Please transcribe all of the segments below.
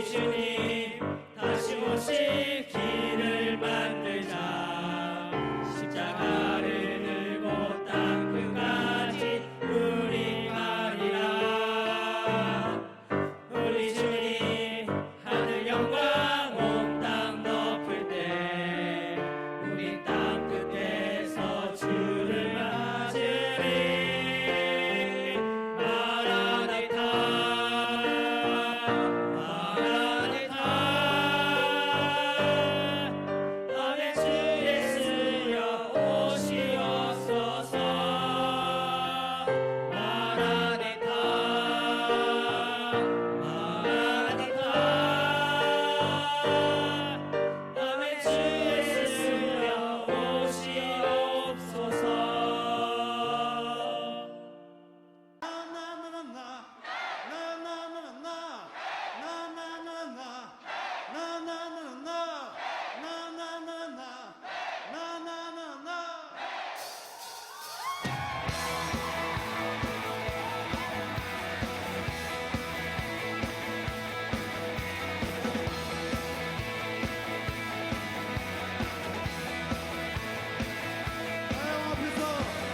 우리 주님 다시 오실 길을 만들자. 십자가를 들고 땅 끝까지 우리 가리라. 우리 주님 하늘 영광 온 땅 덮을 때 우리 땅 끝에서 주를 맞으리. 마라나타 마라나타 아멘. 주 예수여 오시옵소서. 마라나타 마라나타 아멘. 주 예수여 오시옵소서.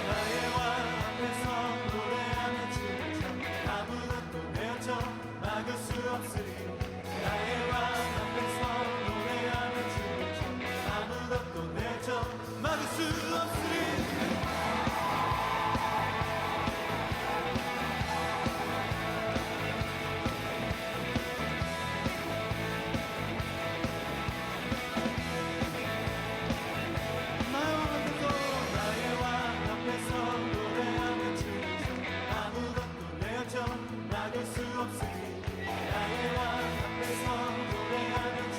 나의 왕 앞에서 노래하는 춤을 아무것도 내어져 막을 수 없으리. 나의 왕 앞에서 노래하는 춤을 아무것도 내어져 막을 수 없으리. 나의 왕 앞에서 노래하는 춤 아무것도 내어져 막을 수 없으니. 나의 왕 앞에서 노래하는 춤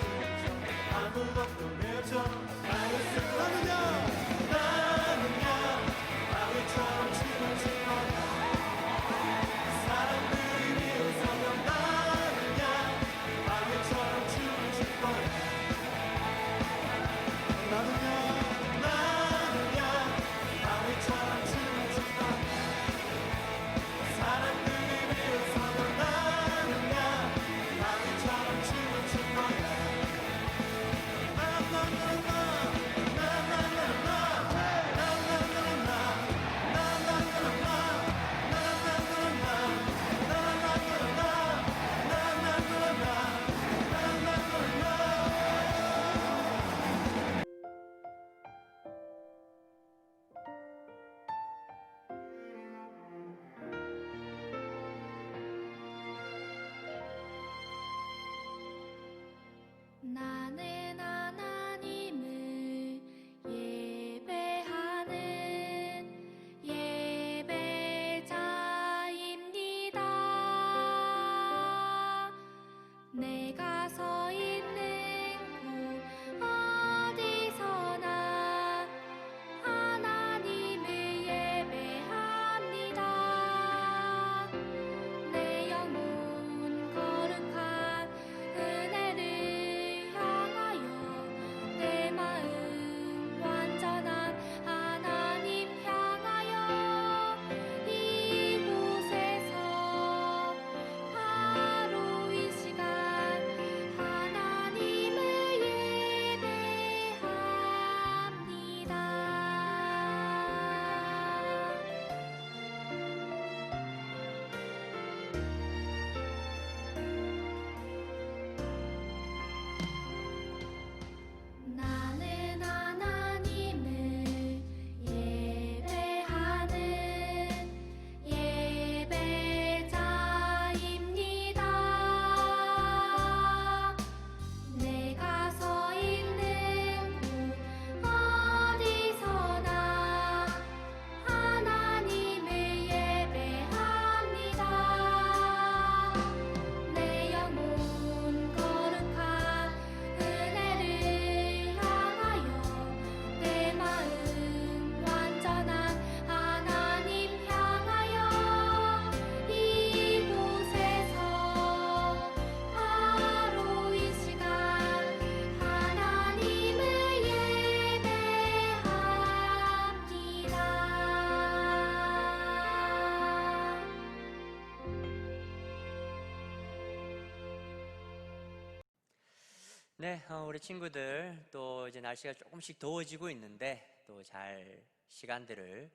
네, 우리 친구들 또 이제 날씨가 조금씩 더워지고 있는데 또 잘 시간들을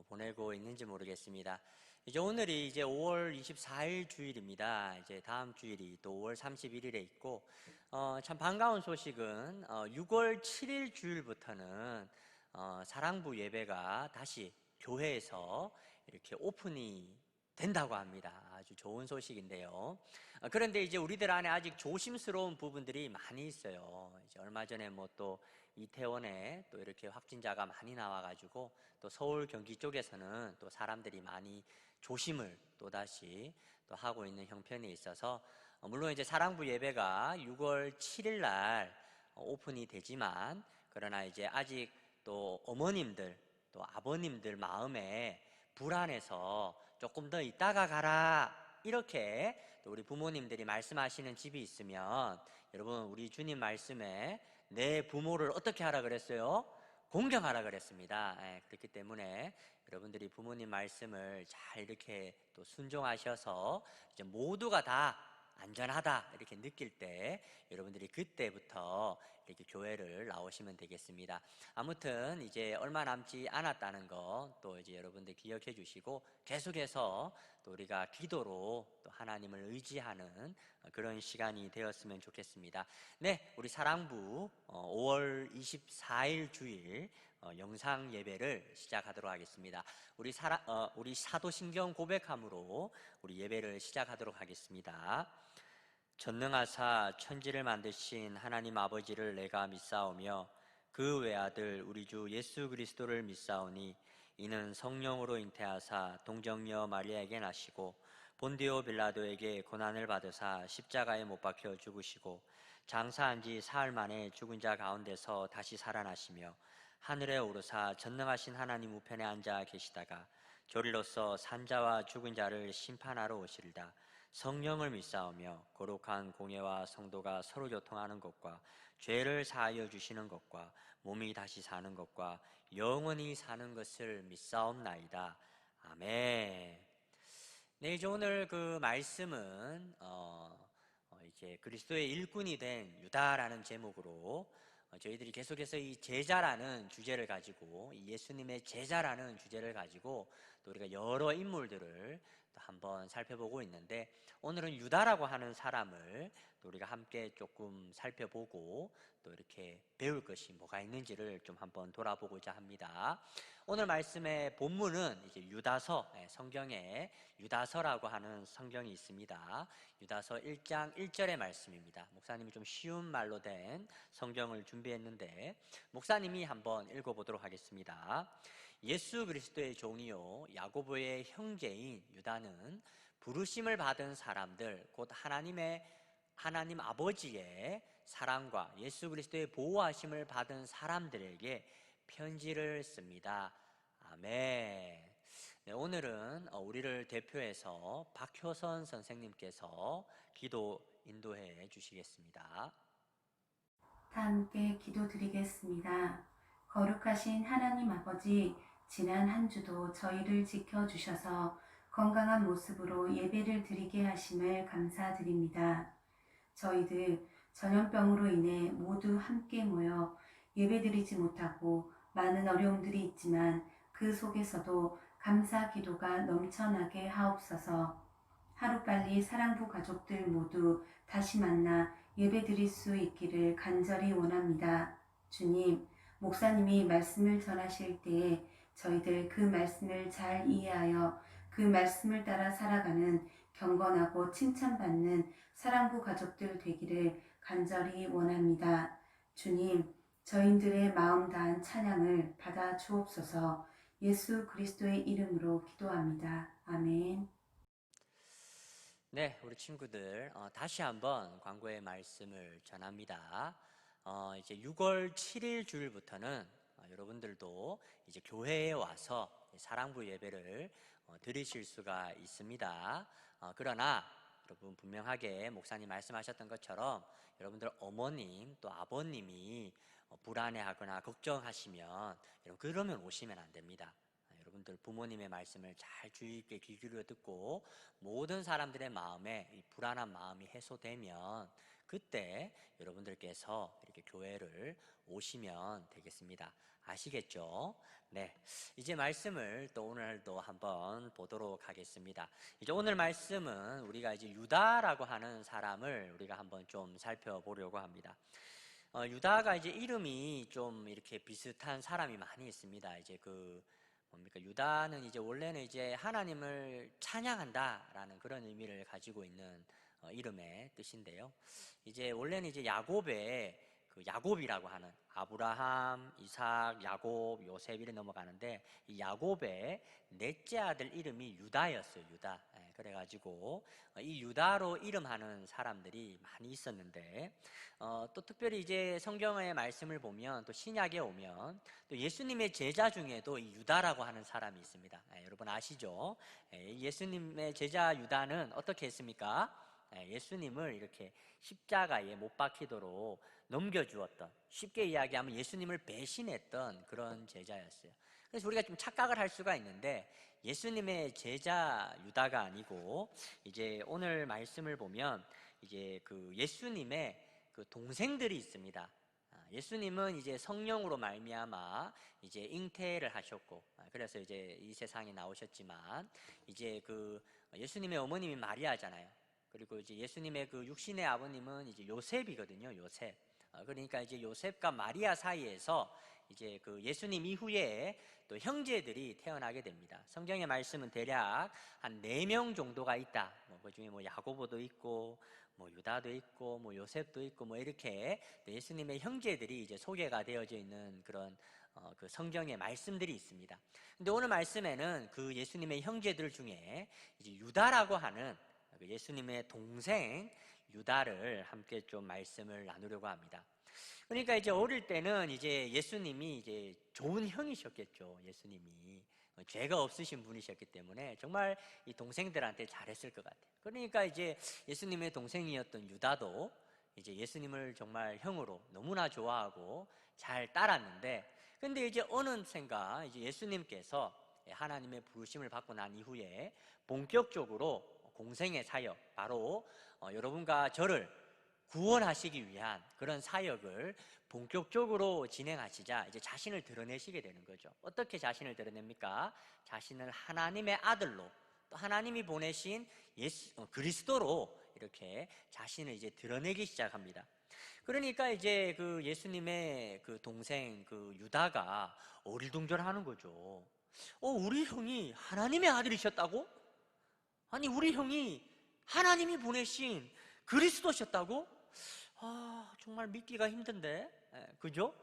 보내고 있는지 모르겠습니다. 이제 오늘이 이제 5월 24일 주일입니다. 이제 다음 주일이 또 5월 31일에 있고, 참 반가운 소식은 6월 7일 주일부터는 사랑부 예배가 다시 교회에서 이렇게 오픈이 된다고 합니다. 아주 좋은 소식인데요. 그런데 이제 우리들 안에 아직 조심스러운 부분들이 많이 있어요. 이제 얼마 전에 뭐 또 이태원에 또 이렇게 확진자가 많이 나와가지고 또 서울 경기 쪽에서는 또 사람들이 많이 조심을 또 다시 또 하고 있는 형편이 있어서 물론 이제 사랑부 예배가 6월 7일 날 오픈이 되지만 그러나 이제 아직 또 어머님들 또 아버님들 마음에 불안해서 조금 더 이따가 가라 이렇게 또 우리 부모님들이 말씀하시는 집이 있으면 여러분 우리 주님 말씀에 내 부모를 어떻게 하라 그랬어요? 공경하라 그랬습니다. 그렇기 때문에 여러분들이 부모님 말씀을 잘 이렇게 또 순종하셔서 이제 모두가 다 안전하다 이렇게 느낄 때 여러분들이 그때부터 이렇게 교회를 나오시면 되겠습니다. 아무튼 이제 얼마 남지 않았다는 거 또 이제 여러분들 기억해 주시고 계속해서 또 우리가 기도로 또 하나님을 의지하는 그런 시간이 되었으면 좋겠습니다. 네, 우리 사랑부 5월 24일 주일 영상 예배를 시작하도록 하겠습니다. 우리 사도신경 고백함으로 우리 예배를 시작하도록 하겠습니다. 전능하사 천지를 만드신 하나님 아버지를 내가 믿사오며 그 외아들 우리 주 예수 그리스도를 믿사오니 이는 성령으로 잉태하사 동정녀 마리아에게 나시고 본디오 빌라도에게 고난을 받으사 십자가에 못 박혀 죽으시고 장사한 지 사흘 만에 죽은 자 가운데서 다시 살아나시며 하늘에 오르사 전능하신 하나님 우편에 앉아 계시다가 조리로서 산자와 죽은 자를 심판하러 오시리다. 성령을 믿사오며 거룩한 공예와 성도가 서로 교통하는 것과 죄를 사하여 주시는 것과 몸이 다시 사는 것과 영원히 사는 것을 믿사옵나이다. 아멘. 네, 이제 오늘 그 말씀은 이제 그리스도의 일꾼이 된 유다라는 제목으로 저희들이 계속해서 이 제자라는 주제를 가지고 이 예수님의 제자라는 주제를 가지고 또 우리가 여러 인물들을 또 한번 살펴보고 있는데 오늘은 유다라고 하는 사람을 또 우리가 함께 조금 살펴보고 또 이렇게 배울 것이 뭐가 있는지를 좀 한번 돌아보고자 합니다. 오늘 말씀의 본문은 이제 유다서, 성경에 유다서라고 하는 성경이 있습니다. 유다서 1장 1절의 말씀입니다. 목사님이 좀 쉬운 말로 된 성경을 준비했는데 목사님이 한번 읽어보도록 하겠습니다. 예수 그리스도의 종이요 야고보의 형제인 유다는 부르심을 받은 사람들 곧 하나님 아버지의 사랑과 예수 그리스도의 보호하심을 받은 사람들에게 편지를 씁니다. 아멘. 네, 오늘은 우리를 대표해서 박효선 선생님께서 기도 인도해 주시겠습니다. 다 함께 기도드리겠습니다. 거룩하신 하나님 아버지, 지난 한 주도 저희를 지켜주셔서 건강한 모습으로 예배를 드리게 하심을 감사드립니다. 저희들 전염병으로 인해 모두 함께 모여 예배드리지 못하고 많은 어려움들이 있지만 그 속에서도 감사 기도가 넘쳐나게 하옵소서. 하루빨리 사랑부 가족들 모두 다시 만나 예배드릴 수 있기를 간절히 원합니다. 주님, 목사님이 말씀을 전하실 때에 저희들 그 말씀을 잘 이해하여 그 말씀을 따라 살아가는 경건하고 칭찬받는 사랑부 가족들 되기를 간절히 원합니다. 주님, 저희들의 마음 다한 찬양을 받아 주옵소서. 예수 그리스도의 이름으로 기도합니다. 아멘. 네, 우리 친구들 다시 한번 광고의 말씀을 전합니다. 이제 6월 7일 주일부터는 여러분들도 이제 교회에 와서 사랑부 예배를 드리실 수가 있습니다. 그러나 여러분 분명하게 목사님 말씀하셨던 것처럼 여러분들 어머님 또 아버님이 불안해하거나 걱정하시면 여러분 그러면 오시면 안 됩니다. 여러분들 부모님의 말씀을 잘 주의 있게 귀 기울여 듣고 모든 사람들의 마음에 이 불안한 마음이 해소되면 그때 여러분들께서 이렇게 교회를 오시면 되겠습니다. 아시겠죠? 네. 이제 말씀을 또 오늘도 한번 보도록 하겠습니다. 이제 오늘 말씀은 우리가 이제 유다라고 하는 사람을 우리가 한번 좀 살펴보려고 합니다. 유다가 이제 이름이 좀 이렇게 비슷한 사람이 많이 있습니다. 이제 뭡니까? 유다는 이제 원래는 이제 하나님을 찬양한다라는 그런 의미를 가지고 있는 이름의 뜻인데요. 이제 원래는 이제 야곱의 야곱이라고 하는 아브라함, 이삭, 야곱, 요셉 이렇게 넘어가는데 이 야곱의 넷째 아들 이름이 유다였어요. 유다. 그래가지고 이 유다로 이름하는 사람들이 많이 있었는데 또 특별히 이제 성경의 말씀을 보면 또 신약에 오면 또 예수님의 제자 중에도 이 유다라고 하는 사람이 있습니다. 여러분 아시죠? 예수님의 제자 유다는 어떻게 했습니까? 예수님을 이렇게 십자가에 못 박히도록 넘겨주었던, 쉽게 이야기하면 예수님을 배신했던 그런 제자였어요. 그래서 우리가 좀 착각을 할 수가 있는데 예수님의 제자 유다가 아니고 이제 오늘 말씀을 보면 이제 예수님의 동생들이 있습니다. 예수님은 이제 성령으로 말미암아 이제 잉태를 하셨고 그래서 이제 이 세상에 나오셨지만 이제 예수님의 어머님이 마리아잖아요. 그리고 이제 예수님의 육신의 아버님은 이제 요셉이거든요. 요셉. 그러니까 이제 요셉과 마리아 사이에서 이제 예수님 이후에 또 형제들이 태어나게 됩니다. 성경의 말씀은 대략 한 4명 정도가 있다. 그중에 야고보도 있고, 유다도 있고, 요셉도 있고, 이렇게 예수님의 형제들이 이제 소개가 되어져 있는 그런 성경의 말씀들이 있습니다. 근데 오늘 말씀에는 그 예수님의 형제들 중에 이제 유다라고 하는 예수님의 동생 유다를 함께 좀 말씀을 나누려고 합니다. 그러니까 이제 어릴 때는 이제 예수님이 이제 좋은 형이셨겠죠. 예수님이 죄가 없으신 분이셨기 때문에 정말 이 동생들한테 잘했을 것 같아요. 그러니까 이제 예수님의 동생이었던 유다도 이제 예수님을 정말 형으로 너무나 좋아하고 잘 따랐는데, 근데 이제 어느샌가 이제 예수님께서 하나님의 부르심을 받고 난 이후에 본격적으로 공생의 사역, 바로 여러분과 저를 구원하시기 위한 그런 사역을 본격적으로 진행하시자 이제 자신을 드러내시게 되는 거죠. 어떻게 자신을 드러냅니까? 자신을 하나님의 아들로, 또 하나님이 보내신 그리스도로 이렇게 자신을 이제 드러내기 시작합니다. 그러니까 이제 예수님의 동생 유다가 어리둥절하는 거죠. 우리 형이 하나님의 아들이셨다고? 아니, 우리 형이 하나님이 보내신 그리스도셨다고? 정말 믿기가 힘든데, 그죠?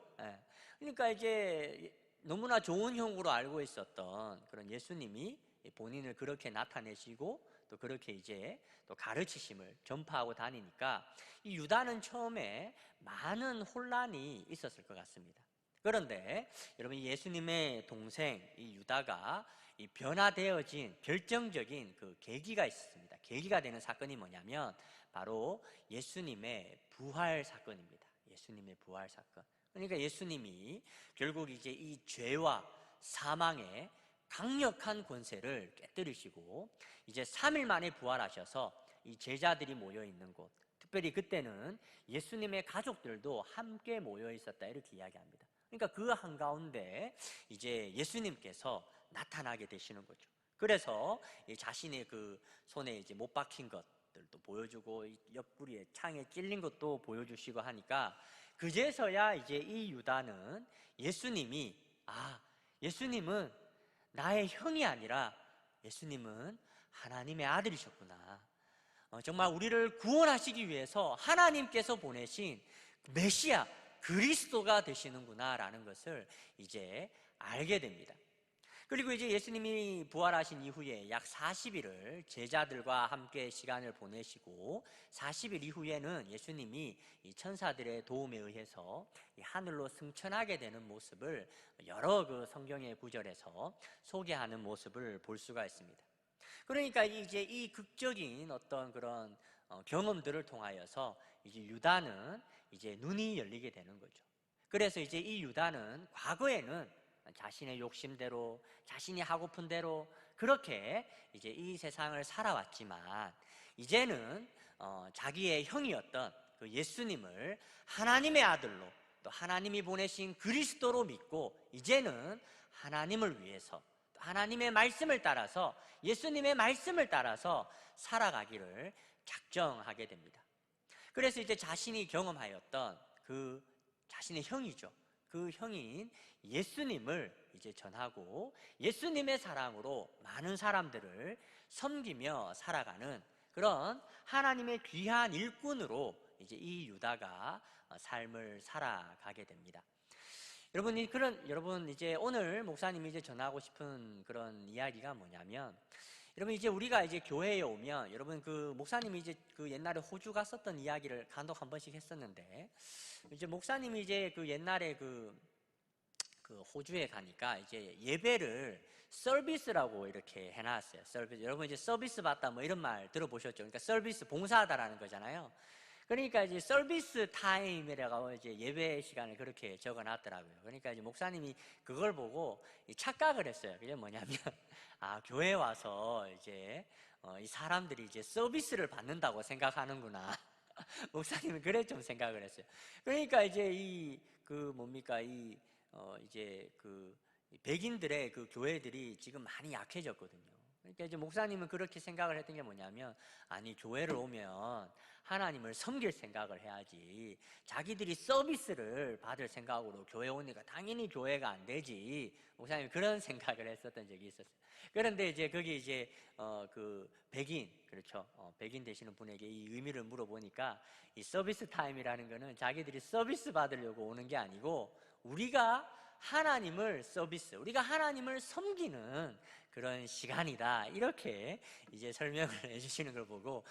그러니까 이제 너무나 좋은 형으로 알고 있었던 그런 예수님이 본인을 그렇게 나타내시고 또 그렇게 이제 또 가르치심을 전파하고 다니니까 이 유다는 처음에 많은 혼란이 있었을 것 같습니다. 그런데 여러분, 예수님의 동생 이 유다가 이 변화되어진 결정적인 계기가 있었습니다. 계기가 되는 사건이 뭐냐면 바로 예수님의 부활 사건입니다. 예수님의 부활 사건. 그러니까 예수님이 결국 이제 이 죄와 사망의 강력한 권세를 깨뜨리시고 이제 3일 만에 부활하셔서 이 제자들이 모여 있는 곳, 특별히 그때는 예수님의 가족들도 함께 모여 있었다 이렇게 이야기합니다. 그러니까 그 한가운데 이제 예수님께서 나타나게 되시는 거죠. 그래서 자신의 손에 이제 못 박힌 것들도 보여주고 옆구리에 창에 찔린 것도 보여주시고 하니까 그제서야 이제 이 유다는 예수님은 나의 형이 아니라 예수님은 하나님의 아들이셨구나. 정말 우리를 구원하시기 위해서 하나님께서 보내신 메시아 그리스도가 되시는구나 라는 것을 이제 알게 됩니다. 그리고 이제 예수님이 부활하신 이후에 약 40일을 제자들과 함께 시간을 보내시고 40일 이후에는 예수님이 이 천사들의 도움에 의해서 이 하늘로 승천하게 되는 모습을 여러 성경의 구절에서 소개하는 모습을 볼 수가 있습니다. 그러니까 이제 이 극적인 어떤 그런 경험들을 통하여서 이제 유다는 이제 눈이 열리게 되는 거죠. 그래서 이제 이 유다는 과거에는 자신의 욕심대로, 자신이 하고픈 대로 그렇게 이제 이 세상을 살아왔지만 이제는 자기의 형이었던 그 예수님을 하나님의 아들로 또 하나님이 보내신 그리스도로 믿고 이제는 하나님을 위해서 또 하나님의 말씀을 따라서 예수님의 말씀을 따라서 살아가기를 작정하게 됩니다. 그래서 이제 자신이 경험하였던 그 자신의 형이죠. 그 형인 예수님을 이제 전하고 예수님의 사랑으로 많은 사람들을 섬기며 살아가는 그런 하나님의 귀한 일꾼으로 이제 이 유다가 삶을 살아가게 됩니다. 여러분 이제 오늘 목사님이 이제 전하고 싶은 그런 이야기가 뭐냐면, 여러분 이제 우리가 이제 교회에 오면 여러분 그 목사님이 이제 그 옛날에 호주 갔었던 이야기를 간혹 한 번씩 했었는데, 이제 목사님이 이제 그 옛날에 그 호주에 가니까 이제 예배를 서비스라고 이렇게 해놨어요. 서비스. 여러분 이제 서비스 받다 뭐 이런 말 들어보셨죠? 그러니까 서비스 봉사하다라는 거잖아요. 그러니까 이제 서비스 타임이라고 이제 예배 시간을 그렇게 적어놨더라고요. 그러니까 이제 목사님이 그걸 보고 착각을 했어요. 그게 뭐냐면 아, 교회 와서 이제 이 사람들이 이제 서비스를 받는다고 생각하는구나. 목사님은 그래 좀 생각을 했어요. 그러니까 이제 이제 그 백인들의 그 교회들이 지금 많이 약해졌거든요. 그러니까 이제 목사님은 그렇게 생각을 했던 게 뭐냐면, 아니 교회를 오면 하나님을 섬길 생각을 해야지 자기들이 서비스를 받을 생각으로 교회 오니까 당연히 교회가 안 되지. 목사님이 그런 생각을 했었던 적이 있었어요. 그런데 이제 거기 이제 그 백인, 그렇죠, 백인 되시는 분에게 이 의미를 물어보니까 이 서비스 타임이라는 거는 자기들이 서비스 받으려고 오는 게 아니고 우리가 하나님을 우리가 하나님을 섬기는 그런 시간이다, 이렇게 이제 설명을 해주시는 걸 보고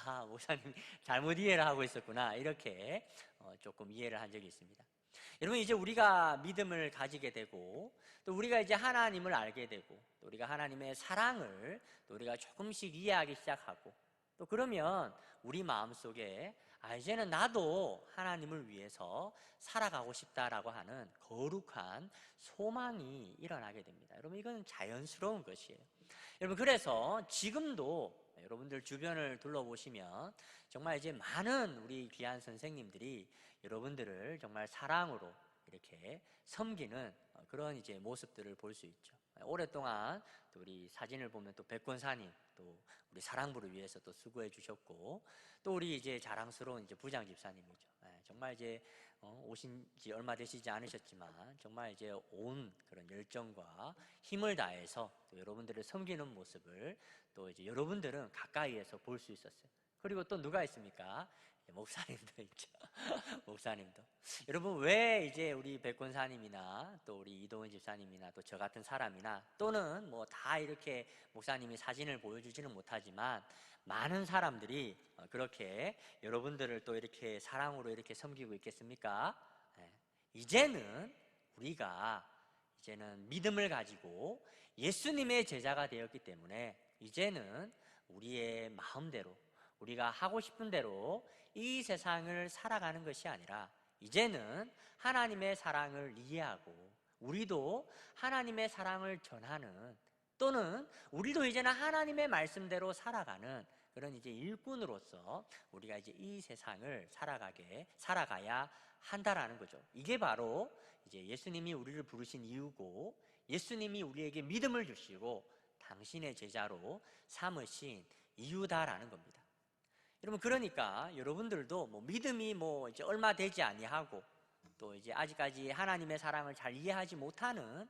아, 목사님 잘못 이해를 하고 있었구나, 이렇게 조금 이해를 한 적이 있습니다. 여러분 이제 우리가 믿음을 가지게 되고 또 우리가 이제 하나님을 알게 되고 또 우리가 하나님의 사랑을 또 우리가 조금씩 이해하기 시작하고 또 그러면 우리 마음속에 아, 이제는 나도 하나님을 위해서 살아가고 싶다라고 하는 거룩한 소망이 일어나게 됩니다. 여러분 이건 자연스러운 것이에요. 여러분 그래서 지금도 여러분들 주변을 둘러보시면 정말 이제 많은 우리 귀한 선생님들이 여러분들을 정말 사랑으로 이렇게 섬기는 그런 이제 모습들을 볼 수 있죠. 오랫동안 또 우리 사진을 보면 또 백권사님 또 우리 사랑부를 위해서 또 수고해 주셨고 또 우리 이제 자랑스러운 이제 부장 집사님이죠. 정말 이제 오신 지 얼마 되시지 않으셨지만 정말 이제 온 그런 열정과 힘을 다해서 또 여러분들을 섬기는 모습을 또 이제 여러분들은 가까이에서 볼 수 있었어요. 그리고 또 누가 있습니까? 목사님도 있죠. 목사님도. 여러분 왜 이제 우리 백권사님이나 또 우리 이도원 집사님이나 또 저 같은 사람이나 또는 뭐 다 이렇게 목사님이 사진을 보여주지는 못하지만 많은 사람들이 그렇게 여러분들을 또 이렇게 사랑으로 이렇게 섬기고 있겠습니까? 이제는 우리가 믿음을 가지고 예수님의 제자가 되었기 때문에 이제는 우리의 마음대로 우리가 하고 싶은 대로 이 세상을 살아가는 것이 아니라 이제는 하나님의 사랑을 이해하고 우리도 하나님의 사랑을 전하는 또는 우리도 이제는 하나님의 말씀대로 살아가는 그런 이제 일꾼으로서 우리가 이제 이 세상을 살아가야 한다라는 거죠. 이게 바로 이제 예수님이 우리를 부르신 이유고 예수님이 우리에게 믿음을 주시고 당신의 제자로 삼으신 이유다라는 겁니다. 여러분 그러니까 여러분들도 뭐 믿음이 뭐 이제 얼마 되지 아니하고 또 이제 아직까지 하나님의 사랑을 잘 이해하지 못하는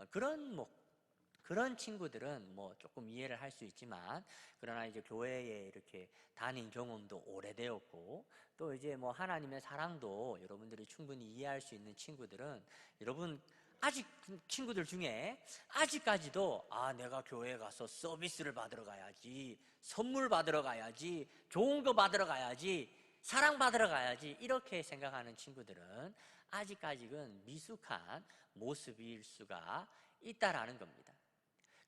그런 친구들은 뭐 조금 이해를 할 수 있지만 그러나 이제 교회에 이렇게 다닌 경험도 오래되었고 또 이제 뭐 하나님의 사랑도 여러분들이 충분히 이해할 수 있는 친구들은 여러분 아직 친구들 중에 아직까지도 아 내가 교회에 가서 서비스를 받으러 가야지 선물 받으러 가야지 좋은 거 받으러 가야지 사랑 받으러 가야지 이렇게 생각하는 친구들은 아직까지는 미숙한 모습일 수가 있다라는 겁니다.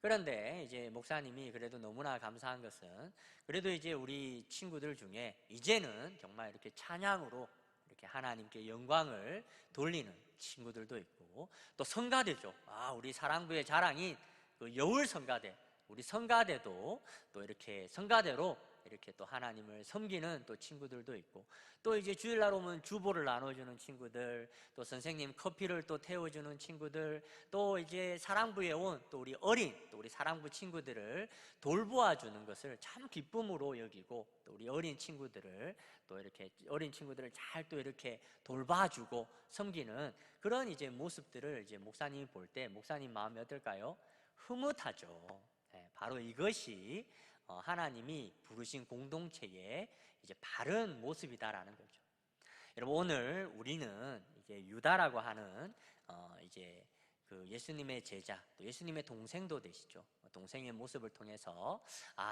그런데 이제 목사님이 그래도 너무나 감사한 것은 그래도 이제 우리 친구들 중에 이제는 정말 이렇게 찬양으로 이렇게 하나님께 영광을 돌리는 친구들도 있고 또 성가대죠. 우리 사랑부의 자랑인 그 여울 성가대, 우리 성가대도 또 이렇게 성가대로 이렇게 또 하나님을 섬기는 또 친구들도 있고, 또 이제 주일날 오면 주보를 나눠주는 친구들, 또 선생님 커피를 또 태워주는 친구들, 또 이제 사랑부에 온 또 우리 또 우리 사랑부 친구들을 돌보아주는 것을 참 기쁨으로 여기고, 또 우리 어린 친구들을 또 이렇게 어린 친구들을 잘 또 이렇게 돌봐주고 섬기는 그런 이제 모습들을 이제 목사님이 볼 때 목사님 마음이 어떨까요? 흐뭇하죠. 바로 이것이 하나님이 부르신 공동체의 이제 바른 모습이다라는 거죠. 여러분, 오늘 우리는 이제 유다라고 하는 이제 그 예수님의 제자, 또 예수님의 동생도 되시죠. 동생의 모습을 통해서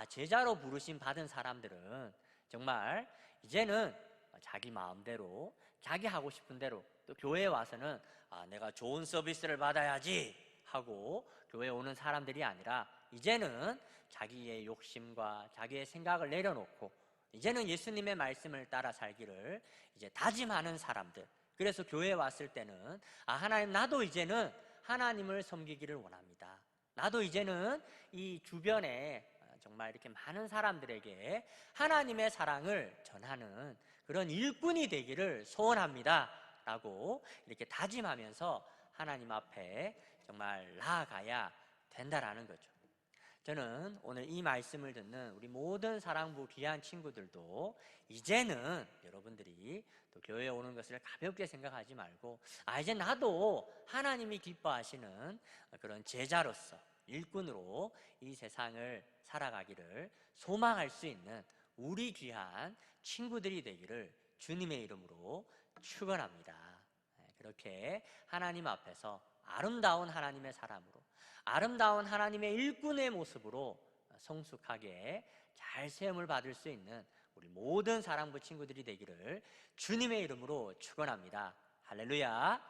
제자로 부르심 받은 사람들은 정말 이제는 자기 마음대로, 자기 하고 싶은 대로, 또 교회에 와서는 내가 좋은 서비스를 받아야지 하고 교회에 오는 사람들이 아니라, 이제는 자기의 욕심과 자기의 생각을 내려놓고 이제는 예수님의 말씀을 따라 살기를 이제 다짐하는 사람들. 그래서 교회에 왔을 때는 하나님, 나도 이제는 하나님을 섬기기를 원합니다. 나도 이제는 이 주변에 정말 이렇게 많은 사람들에게 하나님의 사랑을 전하는 그런 일꾼이 되기를 소원합니다 라고 이렇게 다짐하면서 하나님 앞에 정말 나아가야 된다라는 거죠. 저는 오늘 이 말씀을 듣는 우리 모든 사랑부 귀한 친구들도 이제는 여러분들이 또 교회에 오는 것을 가볍게 생각하지 말고, 이제 나도 하나님이 기뻐하시는 그런 제자로서, 일꾼으로 이 세상을 살아가기를 소망할 수 있는 우리 귀한 친구들이 되기를 주님의 이름으로 축원합니다. 그렇게 하나님 앞에서 아름다운 하나님의 사람으로, 아름다운 하나님의 일꾼의 모습으로 성숙하게 잘 세움을 받을 수 있는 우리 모든 사랑부 친구들이 되기를 주님의 이름으로 축원합니다. 할렐루야.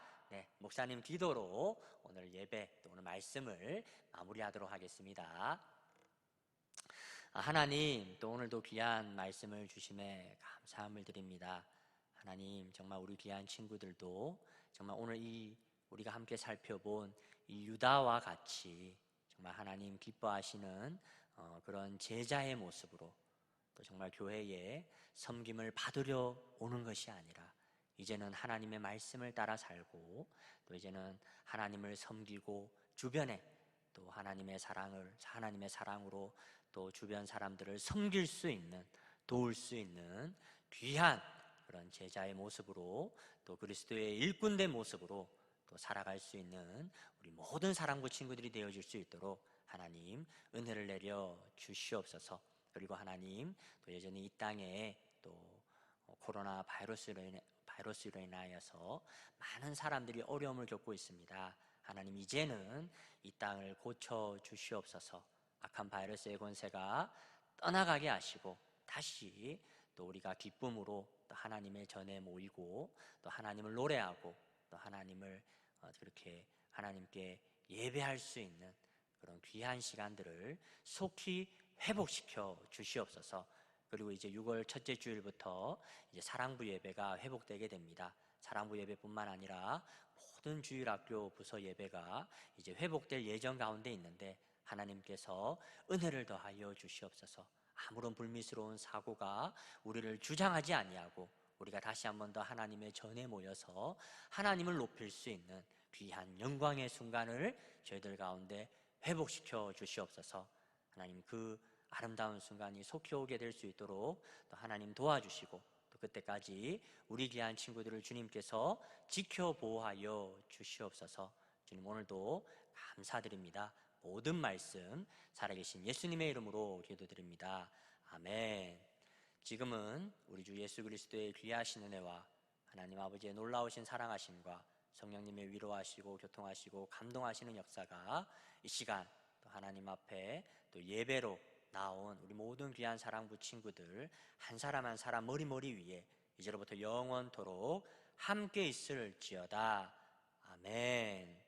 목사님 기도로 오늘 예배, 또 오늘 말씀을 마무리하도록 하겠습니다. 하나님, 또 오늘도 귀한 말씀을 주심에 감사함을 드립니다. 하나님, 정말 우리 귀한 친구들도 정말 오늘 우리가 함께 살펴본 이 유다와 같이 정말 하나님 기뻐하시는 그런 제자의 모습으로, 또 정말 교회에 섬김을 받으려 오는 것이 아니라 이제는 하나님의 말씀을 따라 살고, 또 이제는 하나님을 섬기고 주변에 또 하나님의 사랑으로 또 주변 사람들을 섬길 수 있는, 도울 수 있는 귀한 그런 제자의 모습으로, 또 그리스도의 일꾼된 모습으로 또 살아갈 수 있는 우리 모든 사랑부 친구들이 되어질 수 있도록 하나님 은혜를 내려 주시옵소서. 그리고 하나님, 또 여전히 이 땅에 또 코로나 바이러스로 인하여서 많은 사람들이 어려움을 겪고 있습니다. 하나님, 이제는 이 땅을 고쳐 주시옵소서. 악한 바이러스의 권세가 떠나가게 하시고, 다시 또 우리가 기쁨으로 또 하나님의 전에 모이고, 또 하나님을 노래하고, 또 하나님을 그렇게 하나님께 예배할 수 있는 그런 귀한 시간들을 속히 회복시켜 주시옵소서. 그리고 이제 6월 첫째 주일부터 이제 사랑부 예배가 회복되게 됩니다. 사랑부 예배뿐만 아니라 모든 주일학교 부서 예배가 이제 회복될 예정 가운데 있는데, 하나님께서 은혜를 더하여 주시옵소서. 아무런 불미스러운 사고가 우리를 주장하지 아니하고, 우리가 다시 한 번 더 하나님의 전에 모여서 하나님을 높일 수 있는 귀한 영광의 순간을 저희들 가운데 회복시켜 주시옵소서. 하나님, 그 아름다운 순간이 속히 오게 될 수 있도록 또 하나님 도와주시고, 또 그때까지 우리 귀한 친구들을 주님께서 지켜 보호하여 주시옵소서. 주님, 오늘도 감사드립니다. 모든 말씀 살아계신 예수님의 이름으로 기도드립니다. 아멘. 지금은 우리 주 예수 그리스도의 귀하신 은혜와 하나님 아버지의 놀라우신 사랑하심과 성령님의 위로하시고 교통하시고 감동하시는 역사가 이 시간 또 하나님 앞에 또 예배로 나온 우리 모든 귀한 사랑부 친구들 한 사람 한 사람 머리 위에 이제로부터 영원토록 함께 있을지어다. 아멘.